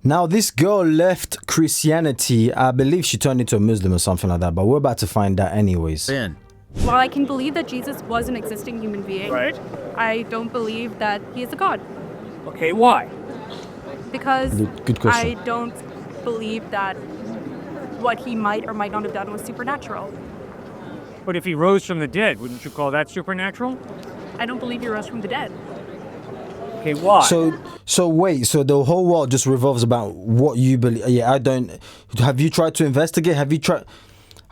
Now, this girl left Christianity. I believe she turned into a Muslim or something like that, but we're about to find out anyways. While I can believe that Jesus was an existing human being, Right. I don't believe that he is a god. Okay, why? Because Good question. I don't believe that what he might or might not have done was supernatural. But if he rose from the dead, wouldn't you call that supernatural? I don't believe he rose from the dead. Okay, why? So wait, so the whole world just revolves about what you believe. Yeah, I don't. Have you tried to investigate? Have you tried?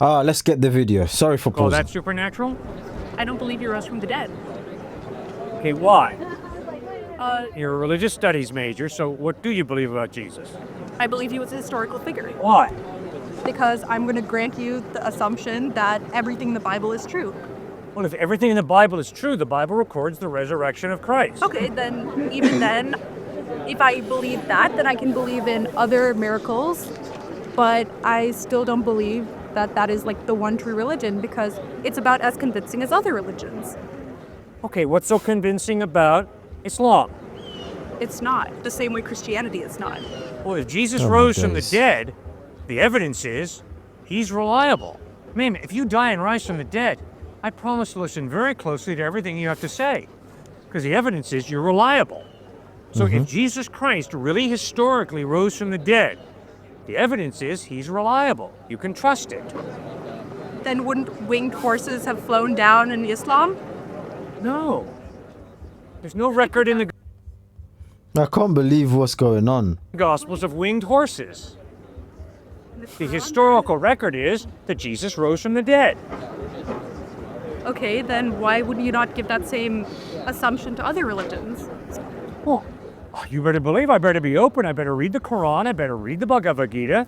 Let's get the video. Sorry for call pausing. that supernatural? I don't believe he rose from the dead. Okay, why? Uh, You're a religious studies major, so what do you believe about Jesus? I believe he was a historical figure. Why? Because I'm going to grant you the assumption that everything in the Bible is true. Well, if everything in the Bible is true, the Bible records the resurrection of Christ. Okay, then even then, if I believe that, then I can believe in other miracles, but I still don't believe that that is like the one true religion because it's about as convincing as other religions. Okay, what's so convincing about Islam? It's not the same way Christianity is not. Well, if Jesus Oh my rose from the days. dead, the evidence is he's reliable. Man, if you die and rise from the dead, I promise to listen very closely to everything you have to say, because the evidence is you're reliable. So if Jesus Christ really historically rose from the dead, the evidence is he's reliable. You can trust it. Then wouldn't winged horses have flown down in Islam? No. There's no record in the I can't believe what's going on. Gospels of winged horses. The historical record is that Jesus rose from the dead. Okay, then why would you not give that same assumption to other religions? Well, you better believe I better be open. I better read the Quran. I better read the Bhagavad Gita.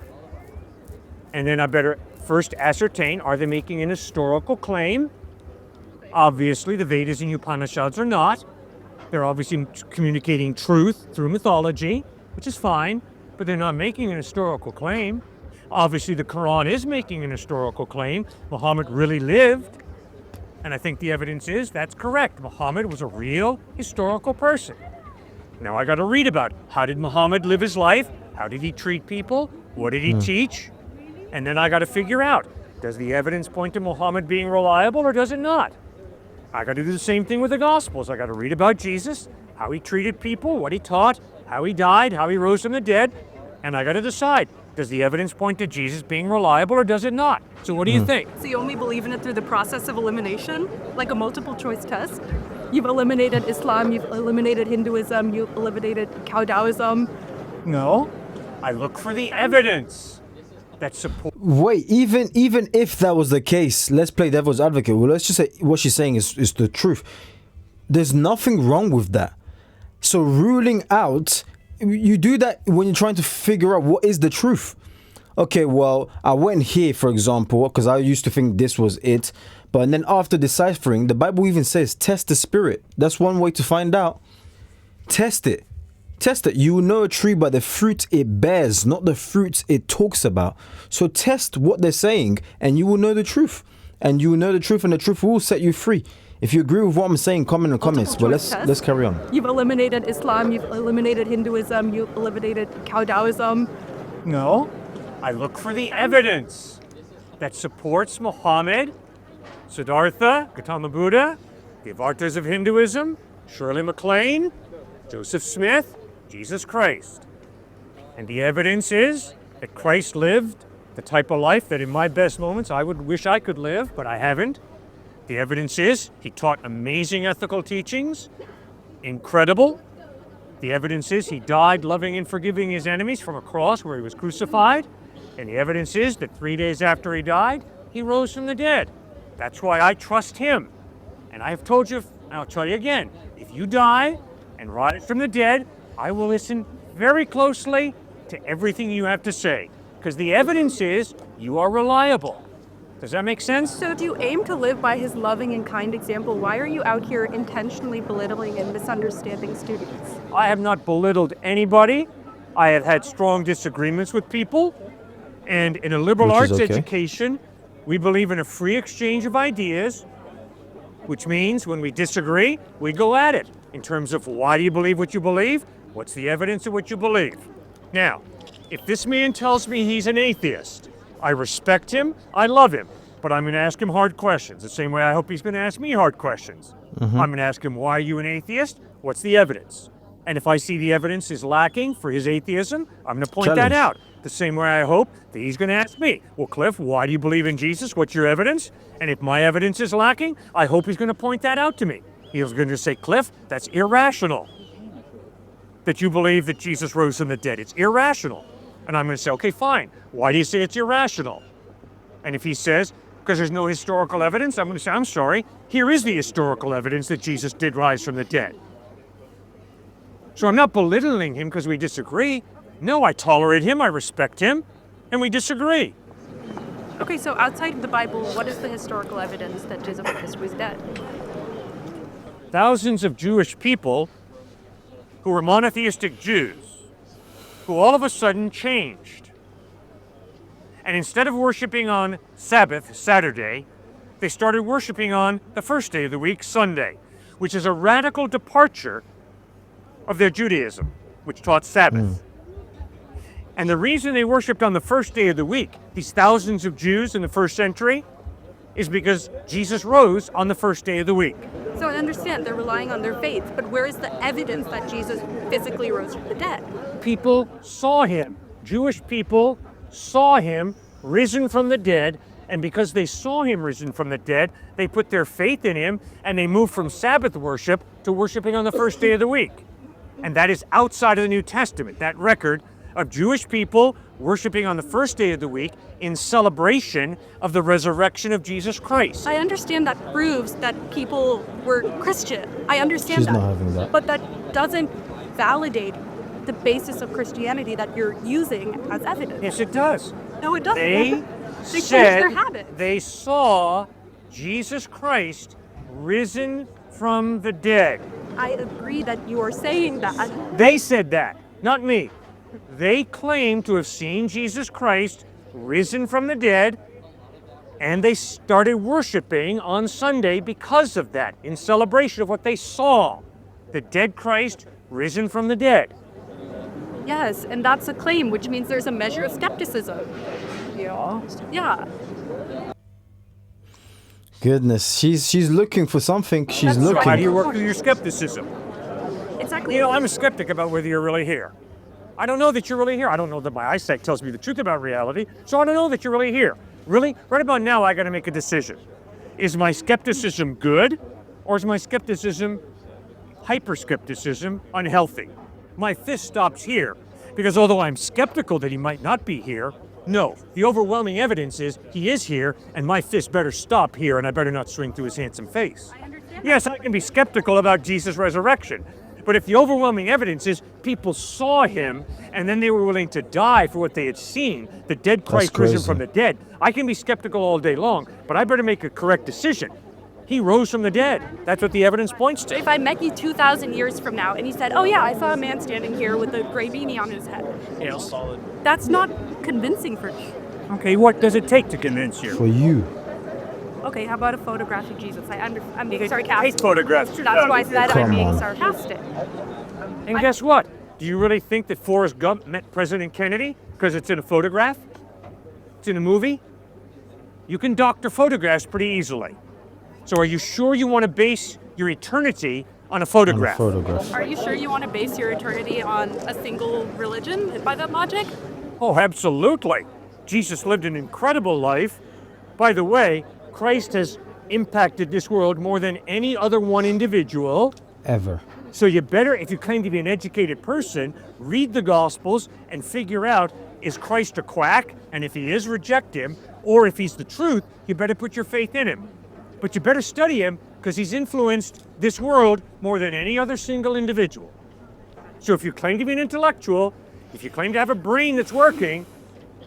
And then I better first ascertain, are they making an historical claim? Obviously, the Vedas and Upanishads are not. They're obviously communicating truth through mythology, which is fine, but they're not making an historical claim. Obviously, the Quran is making an historical claim. Muhammad really lived. And I think the evidence is that's correct. Muhammad was a real historical person. Now I got to read about it. How did Muhammad live his life? How did he treat people? What did he teach? And then I got to figure out, does the evidence point to Muhammad being reliable or does it not? I got to do the same thing with the Gospels. I got to read about Jesus, how he treated people, what he taught, how he died, how he rose from the dead, and I got to decide, does the evidence point to Jesus being reliable or does it not? So what do you think? So you only believe in it through the process of elimination, like a multiple choice test? You've eliminated Islam, you've eliminated Hinduism, you've eliminated Cow Taoism. No, I look for the evidence that supports. Wait, even if that was the case, let's play devil's advocate. Well, let's just say what she's saying is the truth. There's nothing wrong with that. So ruling out, you do that when you're trying to figure out what is the truth. Okay, well, I went here, for example, because I used to think this was it. But then after deciphering, the Bible even says, test the spirit. That's one way to find out. Test it. Test it. You will know a tree by the fruit it bears, not the fruits it talks about. So test what they're saying and you will know the truth. And you will know the truth and the truth will set you free. If you agree with what I'm saying, comment in the comments. But let's carry on. You've eliminated Islam, you've eliminated Hinduism, you've eliminated Cow Taoism. No, I look for the evidence that supports Muhammad, Siddhartha, Gautama Buddha, the avatars of Hinduism, Shirley MacLaine, Joseph Smith, Jesus Christ. And the evidence is that Christ lived the type of life that in my best moments I would wish I could live, but I haven't. The evidence is he taught amazing ethical teachings, incredible. The evidence is he died loving and forgiving his enemies from a cross where he was crucified. And the evidence is that 3 days after he died, he rose from the dead. That's why I trust him. And I have told you, and I'll tell you again, if you die and rise from the dead, I will listen very closely to everything you have to say. Because the evidence is you are reliable. Does that make sense? So do you aim to live by his loving and kind example? Why are you out here intentionally belittling and misunderstanding students? I have not belittled anybody. I have had strong disagreements with people. And in a liberal Which is arts okay. education, we believe in a free exchange of ideas, which means when we disagree, we go at it in terms of why do you believe what you believe? What's the evidence of what you believe? Now, if this man tells me he's an atheist, I respect him, I love him, but I'm going to ask him hard questions, the same way I hope he's going to ask me hard questions. I'm going to ask him, why are you an atheist? What's the evidence? And if I see the evidence is lacking for his atheism, I'm going to point that out. The same way I hope that he's going to ask me, well, Cliff, why do you believe in Jesus? What's your evidence? And if my evidence is lacking, I hope he's going to point that out to me. He's going to say, Cliff, that's irrational that you believe that Jesus rose from the dead. It's irrational. And I'm going to say, okay, fine. Why do you say it's irrational? And if he says, because there's no historical evidence, I'm going to say, I'm sorry, here is the historical evidence that Jesus did rise from the dead. So I'm not belittling him because we disagree. No, I tolerate him, I respect him, and we disagree. Okay, so outside of the Bible, what is the historical evidence that Jesus Christ was dead? Thousands of Jewish people who were monotheistic Jews, who all of a sudden changed. And instead of worshiping on Sabbath, Saturday, they started worshiping on the first day of the week, Sunday, which is a radical departure of their Judaism, which taught Sabbath. And the reason they worshiped on the first day of the week, these thousands of Jews in the first century, is because Jesus rose on the first day of the week. So I understand they're relying on their faith, but where is the evidence that Jesus physically rose from the dead? People saw him. Jewish people saw him risen from the dead, and because they saw him risen from the dead, they put their faith in him, and they moved from Sabbath worship to worshiping on the first day of the week. And that is outside of the New Testament, that record of Jewish people worshiping on the first day of the week in celebration of the resurrection of Jesus Christ. I understand that proves that people were Christian. I understand She's that. not having that. But that doesn't validate the basis of Christianity that you're using as evidence. Yes, it does. No, it doesn't. They changed their said habits. they saw Jesus Christ risen from the dead. I agree that you are saying that. They said that, not me. They claimed to have seen Jesus Christ risen from the dead, and they started worshiping on Sunday because of that, in celebration of what they saw, the dead Christ risen from the dead. Yes, and that's a claim, which means there's a measure of skepticism. Yeah. Goodness, she's looking for something. She's That's So how do looking. you work through your skepticism? Exactly. You know, I'm a skeptic about whether you're really here. I don't know that you're really here. I don't know that my eyesight tells me the truth about reality, so I don't know that you're really here. Really, right about now, I got to make a decision. Is my skepticism good, or is my skepticism, hyper-skepticism, unhealthy? My fist stops here, because although I'm skeptical that he might not be here, no, the overwhelming evidence is he is here, and my fist better stop here, and I better not swing through his handsome face. I understand. Yes, I can be skeptical about Jesus' resurrection, but if the overwhelming evidence is people saw him and then they were willing to die for what they had seen, the dead Christ risen crazy. from the dead, I can be skeptical all day long, but I better make a correct decision. He rose from the dead. That's what the evidence points to. If I met you 2,000 years from now and you said, oh yeah, I saw a man standing here with a gray beanie on his head, Yes. that's not convincing for me. Okay, what does it take to convince you? For you. Okay, how about a photograph of Jesus? I'm being Hate sarcastic. photographs. That's why I said I'm Come being on. sarcastic. And guess what? Do you really think that Forrest Gump met President Kennedy because it's in a photograph? It's in a movie? You can doctor photographs pretty easily. So are you sure you want to base your eternity on a On a photograph? photograph. Are you sure you want to base your eternity on a single religion by that logic? Oh, absolutely. Jesus lived an incredible life. By the way, Christ has impacted this world more than any other one individual. Ever. So you better, if you claim to be an educated person, read the Gospels and figure out, is Christ a quack? And if he is, reject him. Or if he's the truth, you better put your faith in him. But you better study him because he's influenced this world more than any other single individual. So if you claim to be an intellectual, if you claim to have a brain that's working,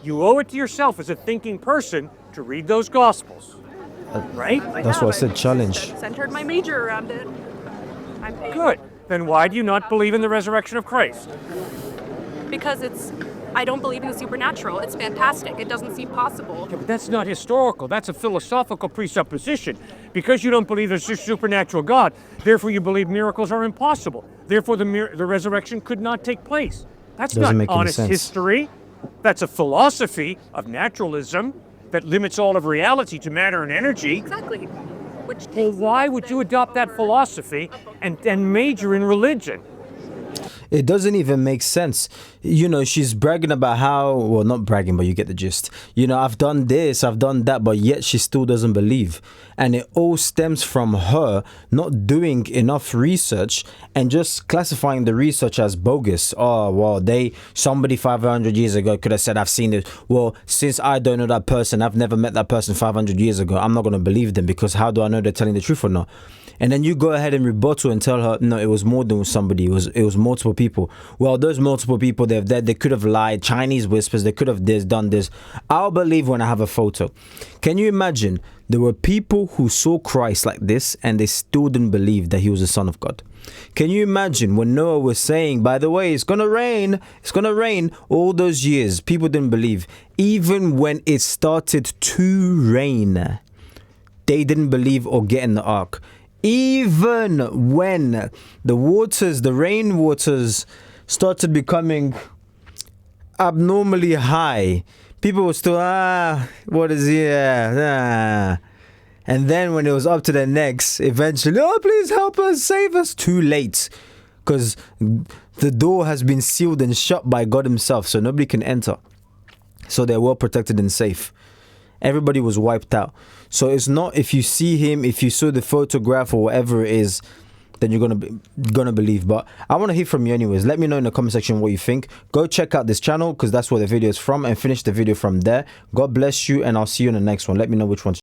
you owe it to yourself as a thinking person to read those Gospels. Right? That's why I said challenge. Centered my major around it. I'm Good. Then why do you not believe in the resurrection of Christ? Because I don't believe in the supernatural. It's fantastic. It doesn't seem possible. Yeah, but that's not historical. That's a philosophical presupposition. Because you don't believe there's a supernatural God, therefore you believe miracles are impossible. Therefore the resurrection could not take place. That's Doesn't not make any honest sense. history. That's a philosophy of naturalism that limits all of reality to matter and energy. Exactly. Which Well, why would you adopt that philosophy and major in religion? It doesn't even make sense. You know, she's bragging about how, well, not bragging, but you get the gist. You know, I've done this, I've done that, but yet she still doesn't believe. And it all stems from her not doing enough research and just classifying the research as bogus. Oh, well, somebody 500 years ago could have said, I've seen it. Well, since I don't know that person, I've never met that person 500 years ago, I'm not going to believe them, because how do I know they're telling the truth or not? And then you go ahead and rebuttal and tell her, no, it was more than somebody. It was multiple people. Well, those multiple people, they could have lied. Chinese whispers, they could have done this. I'll believe when I have a photo. Can you imagine? There were people who saw Christ like this and they still didn't believe that he was the Son of God. Can you imagine when Noah was saying, by the way, it's going to rain, all those years, people didn't believe. Even when it started to rain, they didn't believe or get in the ark. Even when the rain waters started becoming abnormally high, people were still, what is here? And then when it was up to their necks, eventually, oh, please help us, save us. Too late. Because the door has been sealed and shut by God himself, so nobody can enter. So they're well protected and safe. Everybody was wiped out. So it's not if you see him, if you saw the photograph or whatever it is, then you're gonna believe. But I want to hear from you anyways. Let me know in the comment section what you think. Go check out this channel because that's where the video is from, and finish the video from there. God bless you, and I'll see you in the next one. Let me know which one.